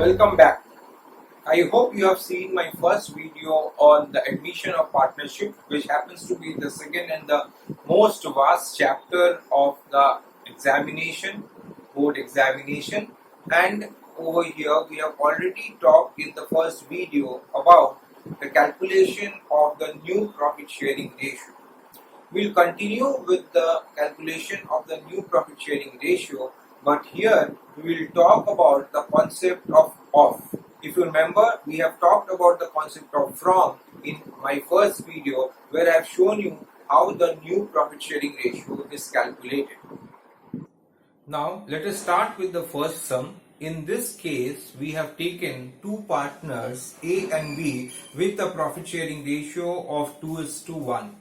Welcome back. I hope you have seen my first video on the admission of partnership, which happens to be the second and the most vast chapter of the examination, board examination. And over here we have already talked in the first video about the calculation of the new profit sharing ratio. We'll continue with the calculation of the new profit sharing ratio, but here we will talk about the concept of off. If you remember, we have talked about the concept of from in my first video, where I have shown you how the new profit sharing ratio is calculated. Now let us start with the first sum. In this case, we have taken two partners A and B with a profit sharing ratio of 2:1.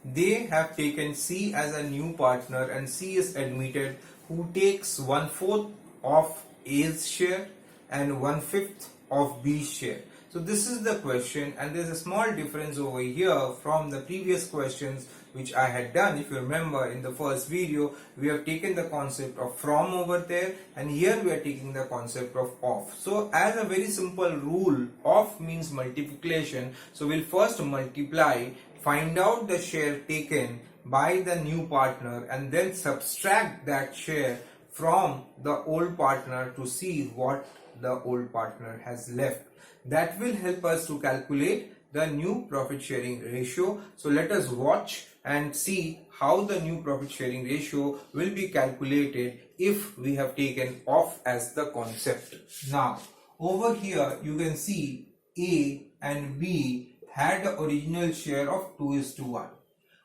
They have taken C as a new partner, and C is admitted, who takes 1/4 of A's share and 1/5 of B's share. So this is the question, and there's a small difference over here from the previous questions which I had done. If you remember, in the first video we have taken the concept of from over there, and here we are taking the concept of off. So as a very simple rule, off means multiplication. So we'll first multiply, find out the share taken by the new partner, and then subtract that share from the old partner to see what the old partner has left. That will help us to calculate the new profit sharing ratio. So let us watch and see how the new profit sharing ratio will be calculated if we have taken off as the concept. Now over here you can see A and B had the original share of 2:1.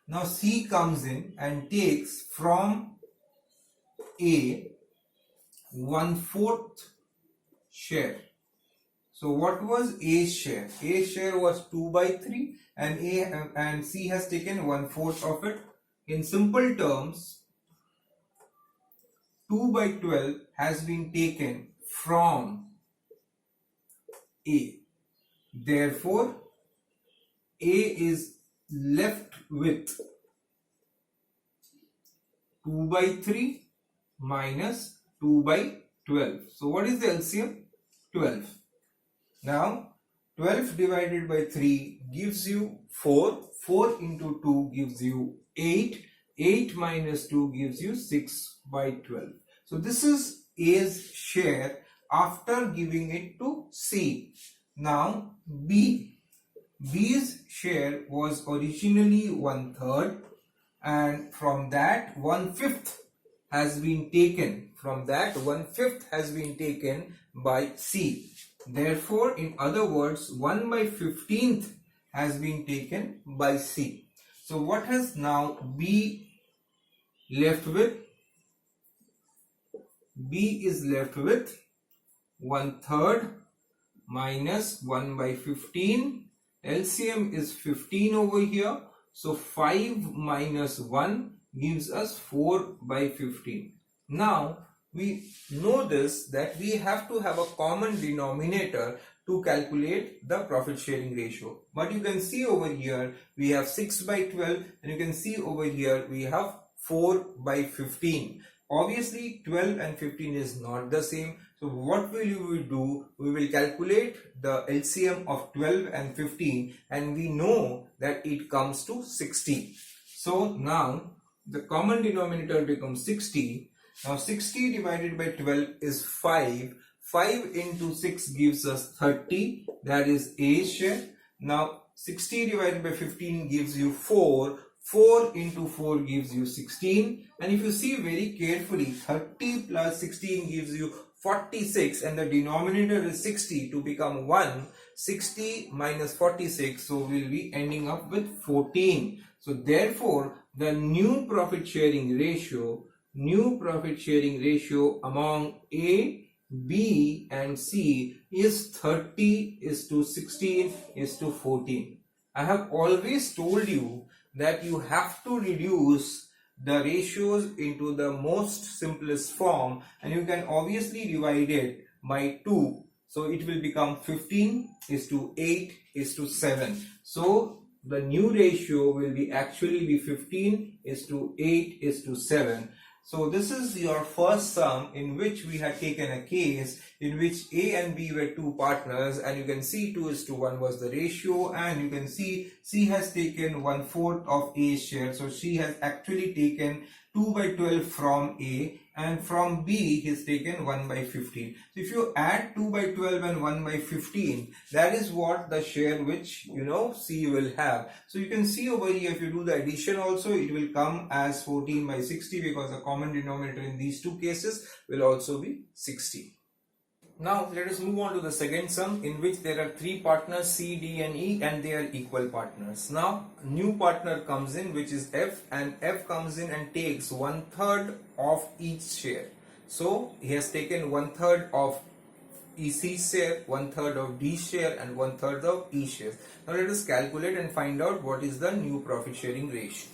Now C comes in and takes from A 1/4 share. So what was A's share? A's share was 2/3, and C has taken 1/4 of it. In simple terms, 2/12 has been taken from A. Therefore, A is left with 2/3 minus 2/12. So what is the LCM? 12. Now 12 divided by 3 gives you 4. 4 into 2 gives you 8. 8 minus 2 gives you 6/12. So this is A's share after giving it to C. Now B's share was originally 1/3, and from that 1/5 has been taken. From that 1/5 has been taken by C. Therefore, in other words, 1/15 has been taken by C. So what has now B left with? B is left with 1/3 minus 1/15. LCM is 15 over here. So 5 minus 1 gives us 4/15. Now we know this, that we have to have a common denominator to calculate the profit sharing ratio. But you can see over here we have 6/12, and you can see over here we have 4/15. Obviously 12 and 15 is not the same. So what will you do? We will calculate the LCM of 12 and 15, and we know that it comes to 60. So now the common denominator becomes 60. Now 60 divided by 12 is 5. 5 into 6 gives us 30. That is A's share. Now 60 divided by 15 gives you 4. 4 into 4 gives you 16. And if you see very carefully, 30 plus 16 gives you 46, and the denominator is 60 to become 1. 60 minus 46, so we'll be ending up with 14. So therefore, the new profit sharing ratio among A, B and C is 30:16:14. I have always told you that you have to reduce the ratios into the most simplest form, and you can obviously divide it by 2. So it will become 15:8:7. So the new ratio will be 15:8:7. So this is your first sum in which we had taken a case in which A and B were two partners, and you can see 2:1 was the ratio, and you can see C has taken 1/4 of A's share. So she has actually taken 2/12 from A, and from B he's taken 1/15. So if you add 2/12 and 1/15, that is what the share which C will have. So you can see over here, if you do the addition also, it will come as 14/60, because the common denominator in these two cases will also be 60. Now let us move on to the second sum, in which there are three partners C, D and E, and they are equal partners. Now new partner comes in, which is F, and F comes in and takes 1/3 of each share. So he has taken 1/3 of EC's share, 1/3 of D's share, and 1/3 of E's share. Now let us calculate and find out what is the new profit sharing ratio.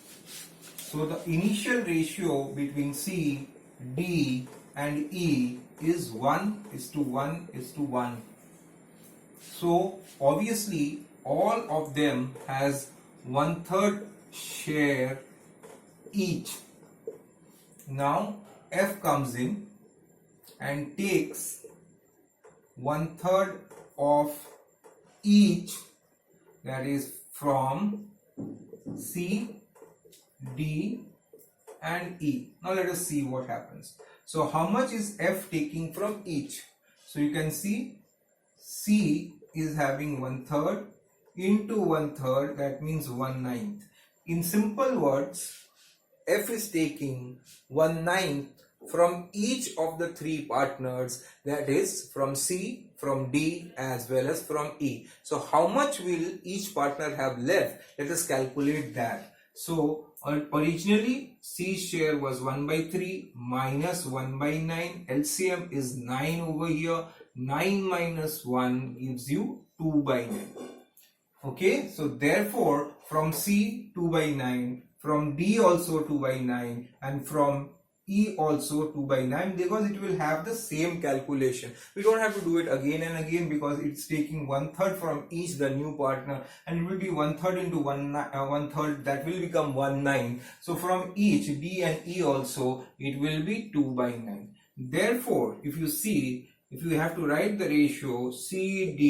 So the initial ratio between C, D and E is 1:1:1. So obviously all of them has 1/3 share each. Now F comes in and takes 1/3 of each, that is from C, D and E. Now let us see what happens. So how much is F taking from each? So you can see C is having 1/3 into 1/3, that means 1/9. In simple words, F is taking 1/9 from each of the three partners, that is from C, from D as well as from E. So how much will each partner have left? Let us calculate that. So originally C's share was 1/3 minus 1/9. LCM is 9 over here. 9 minus 1 gives you 2/9. Okay, so therefore from C 2/9, from D also 2/9, and from E also 2/9, because it will have the same calculation. We don't have to do it again and again, because it's taking 1/3 from each, the new partner, and it will be 1/3 into 1/3, that will become 1/9. So from each D and E also it will be 2/9. Therefore if you see, if you have to write the ratio C, D,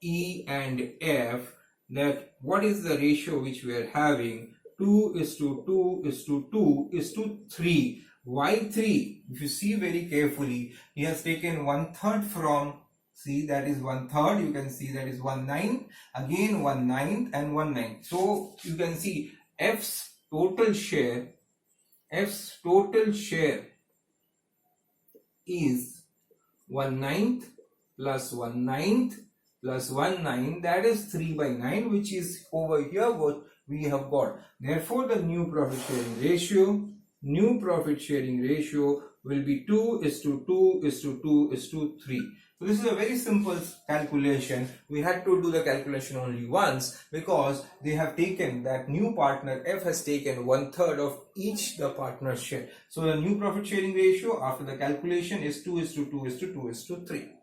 E and F, that what is the ratio which we are having? 2:2:2:3. Why 3? If you see very carefully, he has taken 1/3 from C, that is 1/3. You can see that is 1/9, again 1/9 and 1/9. So you can see F's total share is 1/9 plus 1/9 plus 1/9, that is 3/9, which is over here what we have got. Therefore the new profit sharing ratio will be 2:2:2:3. So this is a very simple calculation. We had to do the calculation only once, because they have taken, that new partner F has taken 1/3 of each the partner's share. So the new profit sharing ratio after the calculation is 2:2:2:3.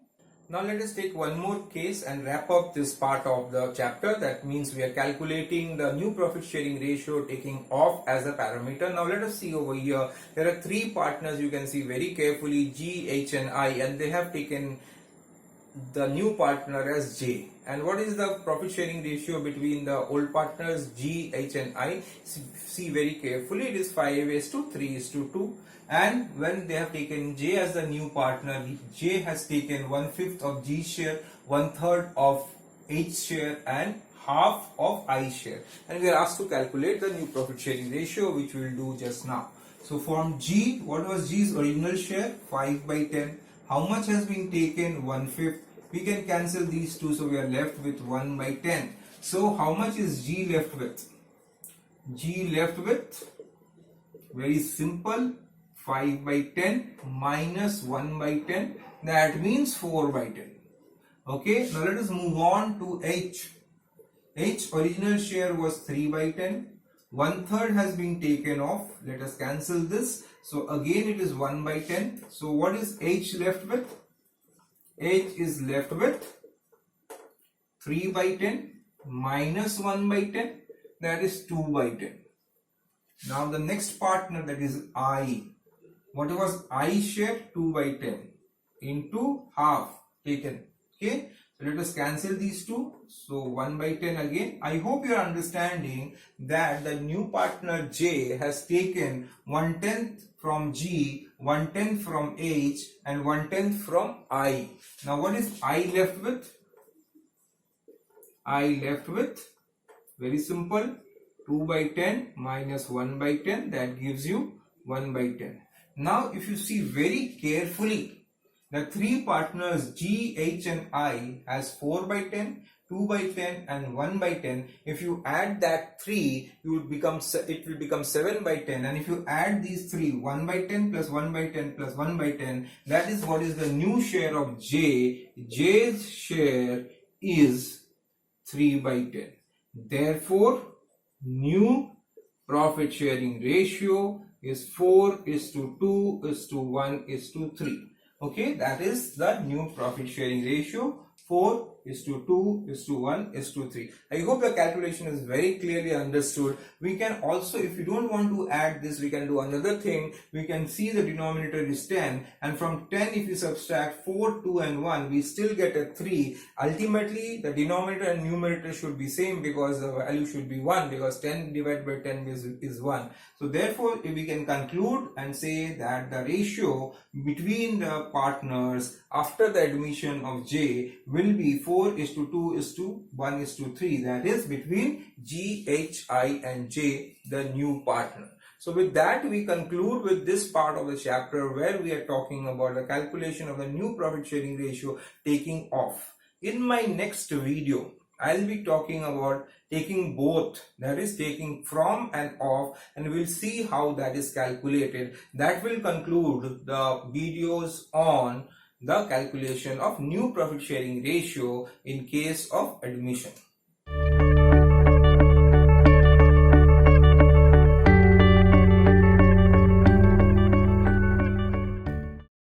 Now let us take one more case and wrap up this part of the chapter. That means we are calculating the new profit sharing ratio, taking off as a parameter. Now let us see over here. There are three partners, you can see very carefully, G, H and I, and they have taken the new partner as J. And what is the profit sharing ratio between the old partners G, H and I? See very carefully, it is 5:3:2. And when they have taken J as the new partner, J has taken 1/5 of G share, 1/3 of H share and half of I share. And we are asked to calculate the new profit sharing ratio, which we will do just now. So from G, what was G's original share? 5/10. How much has been taken? 1/5. We can cancel these two, so we are left with 1/10. So how much is G left with? G left with, very simple, 5/10 minus 1/10, that means 4/10. Okay, now let us move on to H. H original share was 3/10. 1/3 has been taken off. Let us cancel this. So again it is 1/10. So what is H left with? H is left with 3/10 minus 1/10, that is 2/10. Now the next partner, that is I. what was I share? 2 by 10 into half taken. Okay, so let us cancel these two. So 1 by 10 again. I hope you are understanding that the new partner J has taken 1/10 from G, 1/10 from H, and 1/10 from I. Now what is I left with? I left with, very simple, 2 by 10 minus 1 by 10, that gives you 1 by 10. Now if you see very carefully, the three partners G, H and I has 4 by 10, 2 by 10 and 1 by 10. If you add that 3, it will become 7 by 10, and if you add these 3, 1 by 10 plus 1 by 10 plus 1 by 10, that is what is the new share of J. J's share is 3 by 10. Therefore, new profit sharing ratio is 4:2:1:3. Okay, that is the new profit sharing ratio, 4:2:1:3. I hope the calculation is very clearly understood. We can also, if you don't want to add this, we can do another thing. We can see the denominator is 10, and from 10 if you subtract 4, 2 and 1, we still get a 3. Ultimately, the denominator and numerator should be same because the value should be 1, because 10 divided by 10 is 1. So therefore, we can conclude and say that the ratio between the partners after the admission of J will be 4:2:1:3, that is between G, H, I and J, the new partner. So with that, we conclude with this part of the chapter where we are talking about the calculation of the new profit sharing ratio taking off. In my next video, I'll be talking about taking both, that is taking from and off, and we'll see how that is calculated. That will conclude the videos on the calculation of new profit sharing ratio in case of admission.